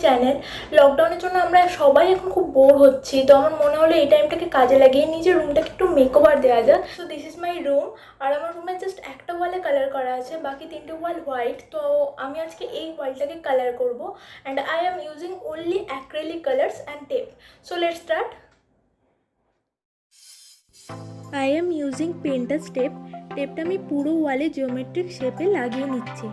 Channel. লকডাউনের জন্য আমরা সবাই এখন খুব বোর হচ্ছি, তো আমার মনে হলো এই টাইমটাকে কাজে লাগিয়ে নিজের রুমটাকে একটু মেকওভার দেওয়া যাক। So this is my room. আর আমার রুমে জাস্ট একটা ওয়ালে কালার করা আছে, বাকি 3টে ওয়াল হোয়াইট। তো আমি আজকে এই ওয়ালটাকে কালার করব and I am using only acrylic colours and tape. So let's start. I am using painter's tape. টেপটা আমি পুরো ওয়ালে জিওমেট্রিক শেপে লাগিয়ে নিচ্ছি।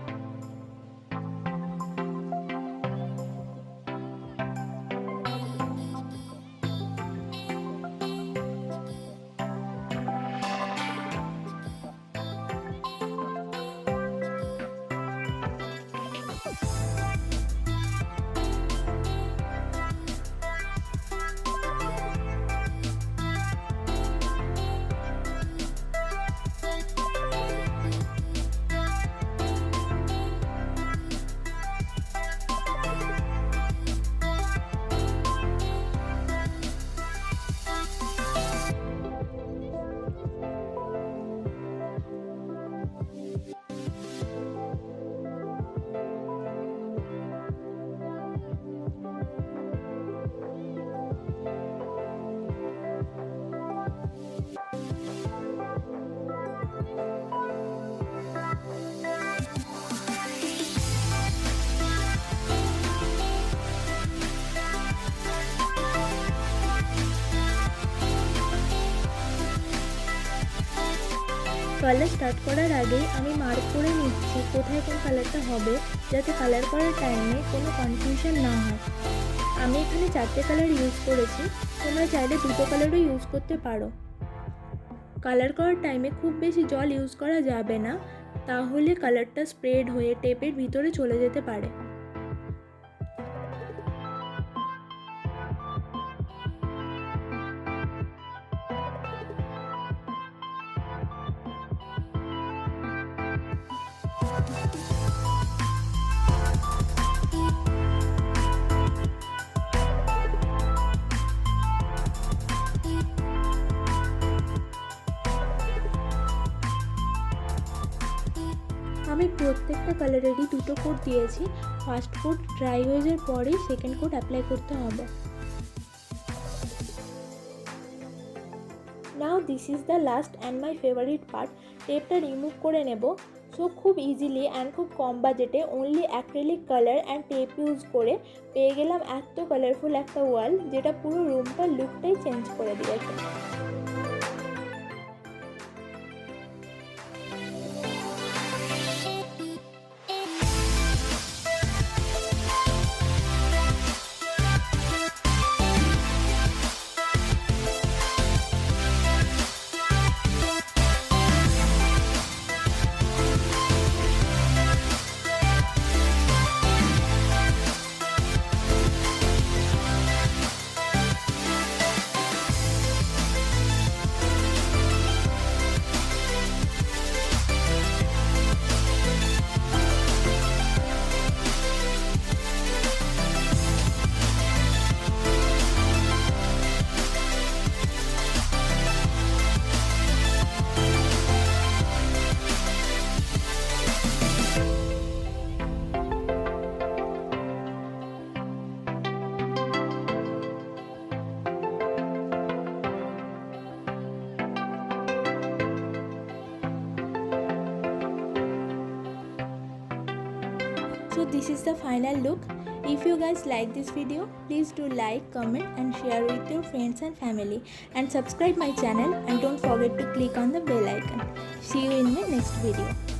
কালার স্টার্ট করার আগেই আমি মার্ক করে নিচ্ছি কোথায় কোন কালারটা হবে, যাতে কালার করার টাইমে কোনো কনফিউশন না হয়। আমি এখানে 4টে কালার ইউজ করেছি, তোমরা চাইলে 2টো কালারও ইউজ করতে পারো। কালার করার টাইমে খুব বেশি জল ইউজ করা যাবে না, তাহলে কালারটা স্প্রেড হয়ে টেপের ভিতরে চলে যেতে পারে। আমি প্রত্যেকটা কালারেরই 2টো কোট দিয়েছি। ফার্স্ট কোট ড্রাই হয়ে যাওয়ার পরেই সেকেন্ড কোট অ্যাপ্লাই করতে হবে। Now this is the last and my favourite part. টেপটা রিমুভ করে নেব। সো খুব ইজিলি অ্যান্ড খুব কম বাজেটে only acrylic colour and tape use করে পেয়ে গেলাম এত কালারফুল একটা ওয়াল, যেটা পুরো রুমটার লুকটাই চেঞ্জ করে দিয়েছে। So this is the final look. If you guys like this video, please do like, comment and share with your friends and family, and subscribe my channel, and don't forget to click on the bell icon. See you in my next video.